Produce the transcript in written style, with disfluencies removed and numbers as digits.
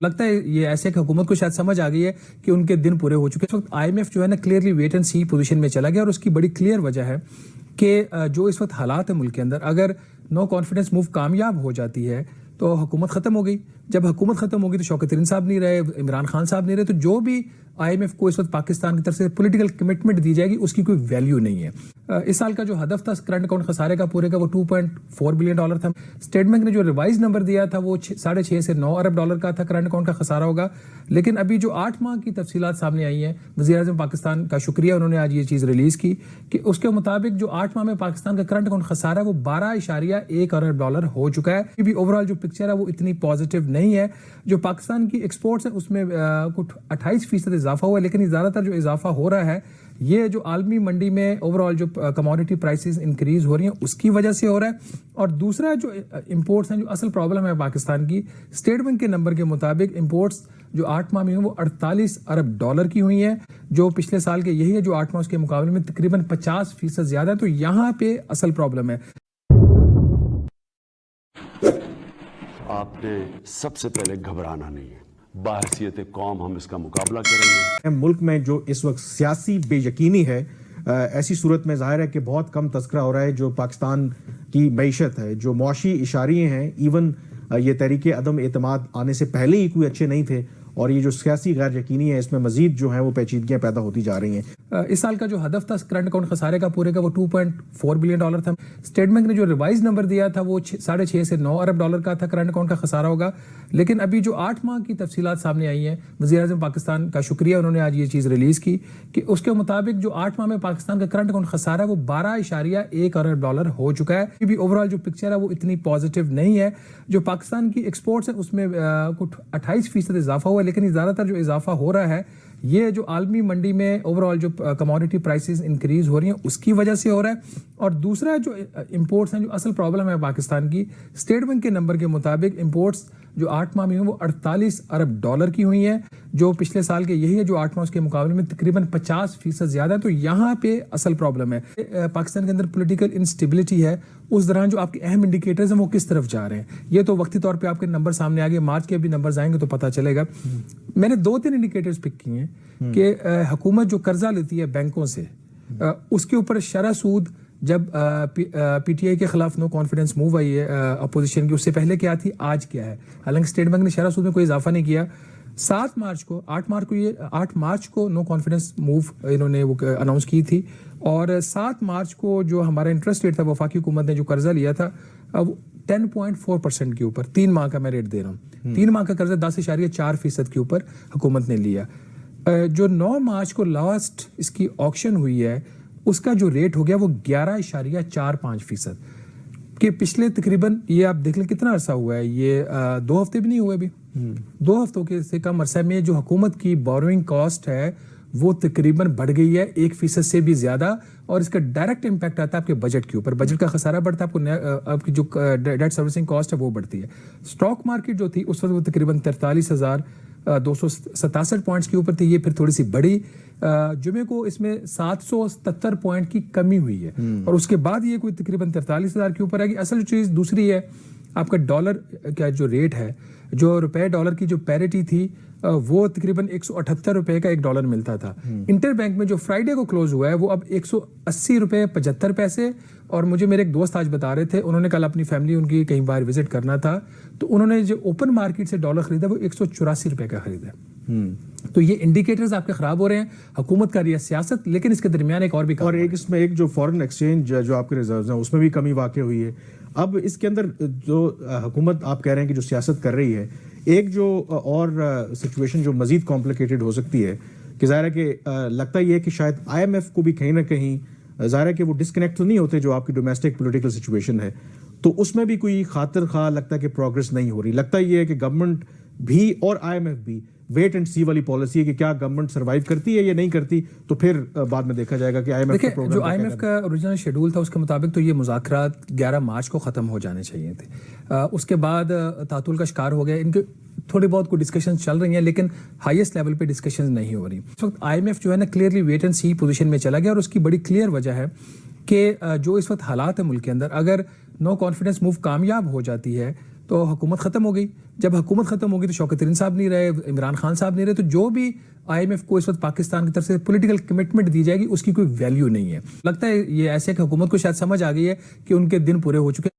लगता है ये ऐसे कि हुकूमत को शायद समझ आ गई है कि उनके दिन पूरे हो चुके हैं। इस वक्त IMF जो है ना clearly wait and see position में चला गया और उसकी बड़ी क्लियर वजह है कि जो इस वक्त हालात है मुल्क के अंदर, अगर नो कॉन्फिडेंस मूव कामयाब हो जाती है तो हुकूमत ख़त्म हो गई। जब हुकूमत ख़त्म होगी तो शौकत तरीन साहब नहीं रहे, इमरान खान साहब नहीं रहे, तो जो भी IMF को इस वक्त पाकिस्तान की तरफ से पॉलिटिकल कमिटमेंट दी जाएगी उसकी कोई वैल्यू नहीं है। इस साल का जो हदफ था करंट अकाउंट खसारे का पूरे का वो $2.4 बिलियन था। स्टेट बैंक ने जो रिवाइज नंबर दिया था वो 6.5 से 9 अरब डॉलर का था करंट अकाउंट का खसारा होगा। लेकिन अभी जो 8 माह की तफसीलात सामने आई हैं, वज़ीर-ए-आज़म पाकिस्तान का शुक्रिया, उन्होंने आज ये चीज़ रिलीज़ की कि उसके मुताबिक जो 8 माह में पाकिस्तान का करंट अकाउंट खसारा है वो 12.1 अरब डॉलर हो चुका है। अभी ओवरऑल जो पिक्चर है वो इतनी पॉजिटिव नहीं है। जो पाकिस्तान की एक्सपोर्ट्स है उसमें कुछ 28% इजाफा हुआ है, लेकिन ज़्यादातर जो इजाफा हो रहा है ये जो आलमी मंडी में ओवरऑल जो कमोडिटी प्राइसेस इंक्रीज हो रही हैं उसकी वजह से हो रहा है। और दूसरा जो इंपोर्ट्स हैं, जो असल प्रॉब्लम है पाकिस्तान की, स्टेट बैंक के नंबर के मुताबिक इंपोर्ट्स जो 8 माह में हुई वो 48 अरब डॉलर की हुई हैं, जो पिछले साल के यही है जो 8 माह के मुकाबले में तकरीबन 50% ज्यादा है। तो यहाँ पे असल प्रॉब्लम है। आपने सबसे पहले घबराना नहीं है, बाहसियत कौम हम इसका मुकाबला करेंगे। मुल्क में जो इस वक्त सियासी बेयकीनी है, ऐसी सूरत में ज़ाहिर है कि बहुत कम तस्करा हो रहा है जो पाकिस्तान की मईशत है, जो मुआशी इशारे हैं। इवन ये तहरीके अदम एतमाद आने से पहले ही कोई अच्छे नहीं थे, और ये जो सियासी गैर यकीनी है इसमें मजीद जो है वो पेचीदगियाँ पैदा होती जा रही हैं। इस साल का जो हदफ था करंट अकाउंट खसारे का पूरे का वो $2.4 बिलियन था। स्टेट बैंक ने जो रिवाइज नंबर दिया था वो 6.5 से 9 अरब डॉलर का था करंट अकाउंट का खसारा होगा। लेकिन अभी जो 8 माह की तफसीलात सामने आई हैं, वज़ीर-ए-आज़म पाकिस्तान का शुक्रिया, उन्होंने आज ये चीज़ रिलीज़ की कि उसके मुताबिक जो 8 माह में पाकिस्तान का करंट अकाउंट खसारा है वो 12.1 अरब डॉलर हो चुका है। अभी ओवरऑल जो पिक्चर है वो इतनी पॉजिटिव नहीं है। जो पाकिस्तान की एक्सपोर्ट्स है उसमें कुछ 28% इजाफा हुआ है, लेकिन ज़्यादातर जो इजाफा हो रहा है ये जो आलमी मंडी में ओवरऑल जो कमोडिटी प्राइसेस इंक्रीज हो रही हैं उसकी वजह से हो रहा है। और दूसरा जो इंपोर्ट्स हैं, जो असल प्रॉब्लम है पाकिस्तान की, स्टेट बैंक के नंबर के मुताबिक इंपोर्ट्स जो 8 माह में हुई वो 48 अरब डॉलर की हुई हैं, जो पिछले साल के यही है जो 8 माह के मुकाबले में तकरीबन 50% ज्यादा है। तो यहाँ पे असल प्रॉब्लम है। पाकिस्तान के अंदर पॉलिटिकल इंस्टेबिलिटी है, उस दौरान जो आपके अहम इंडिकेटर्स हैं वो किस तरफ जा रहे हैं, ये तो वक्ती तौर पे आपके नंबर सामने आ गए। मार्च के भी नंबर्स आएंगे तो पता चलेगा। मैंने 2-3 इंडिकेटर्स पिक किए हैं कि हुकूमत जो कर्जा लेती है बैंकों से, उसके ऊपर शरह सूद, जब PTI के खिलाफ नो कॉन्फिडेंस मूव आई है अपोजिशन की, उससे पहले क्या थी, आज क्या है। हालांकि स्टेट बैंक ने शरह सूद में कोई इजाफा नहीं किया। 8 मार्च को नो कॉन्फिडेंस मूव इन्होंने वो अनाउंस की थी, और 7 मार्च को जो हमारा इंटरेस्ट रेट था वफाकी हुकूमत ने जो कर्जा लिया था अब 10.4% के ऊपर, 3 माह का मैं रेट दे रहा हूँ, 3 माह का कर्जा 10.4% के ऊपर हुकूमत ने लिया। जो 9 मार्च को लास्ट इसकी ऑक्शन हुई है उसका जो रेट हो गया वो 11.45% के पिछले तकरीबन, ये आप देख लें कितना अरसा हुआ है, ये 2 हफ्ते भी नहीं हुए अभी। 2 हफ्तों के से कम अरसे में जो हुकूमत की बोरोइंग कॉस्ट है वो तकरीबन बढ़ गई है 1% से भी ज्यादा, और इसका डायरेक्ट इम्पैक्ट आता है आपके बजट के ऊपर। बजट का खसारा बढ़ता है, आपको आपकी जो डेट सर्विसिंग कॉस्ट है वो बढ़ती है। स्टॉक मार्केट जो थी उस वक्त वो तकरीबन 43,267 पॉइंट्स के ऊपर थी, ये फिर थोड़ी सी बढ़ी। जुमे को इसमें 777 पॉइंट की कमी हुई है, और उसके बाद ये कोई तकरीबन 43,000 के ऊपर आएगी। असल चीज दूसरी है, आपका डॉलर का जो रेट है, जो रुपए डॉलर की जो पैरिटी थी वो तकरीबन 178 रुपए का 1 डॉलर मिलता था। इंटर बैंक में जो फ्राइडे को क्लोज हुआ है वो अब 180 रुपए 75 पैसे। और मुझे मेरे एक दोस्त आज बता रहे थे, उन्होंने कल अपनी फैमिली उनकी कहीं बार विजिट करना था, तो उन्होंने जो ओपन मार्केट से डॉलर खरीदा वो 184 रुपए का खरीदा। तो ये इंडिकेटर्स आपके खराब हो रहे हैं, हुकूमत का रही सियासत, लेकिन इसके दरमियान एक और भी और एक इसमें एक जो फॉरेन एक्सचेंज जो आपके रिजर्व्स हैं उसमें भी कमी वाक़ई हुई है। अब इसके अंदर जो हुकूमत आप कह रहे हैं कि जो सियासत कर रही है, एक जो और सिचुएशन जो मजीद कॉम्प्लिकेटेड हो सकती है कि ज़ाहिर है कि लगता ही है कि शायद IMF को भी कहीं ना कहीं ज़ाहिर है कि वो डिस्कनेक्ट तो नहीं होते जो आपकी डोमेस्टिक पॉलिटिकल सिचुएशन है, तो उसमें भी कोई खातिर खा लगता है कि प्रोग्रेस नहीं हो रही। लगता ही है कि गवर्नमेंट भी और IMF भी वेट एंड सी वाली पॉलिसी है कि क्या गवर्नमेंट सर्वाइव करती है या नहीं करती, तो फिर बाद में देखा जाएगा कि IMF का प्रोग्राम, जो IMF का ओरिजिनल शेड्यूल था उसके मुताबिक तो ये मुज़ाकरात 11 मार्च को ख़त्म हो जाने चाहिए थे। उसके बाद तातुल का शिकार हो गया। इनके थोड़ी बहुत कोई डिस्कशन चल रही हैं, लेकिन हाईएस्ट लेवल पे डिस्कशन नहीं हो रही। इस वक्त IMF जो है ना clearly wait and see position में चला गया, और उसकी बड़ी क्लियर वजह है कि जो इस वक्त हालात है मुल्क के अंदर, अगर नो कॉन्फिडेंस मूव कामयाब हो जाती है تو حکومت ختم ہو گئی. جب حکومت ختم ہو گئی تو شوکت ترین صاحب نہیں رہے, عمران خان صاحب نہیں رہے, تو جو بھی IMF کو اس وقت پاکستان کی طرف سے پولیٹیکل کمٹمنٹ دی جائے گی اس کی کوئی ویلیو نہیں ہے. لگتا ہے یہ ایسے کہ حکومت کو شاید سمجھ آ گئی ہے کہ ان کے دن پورے ہو چکے.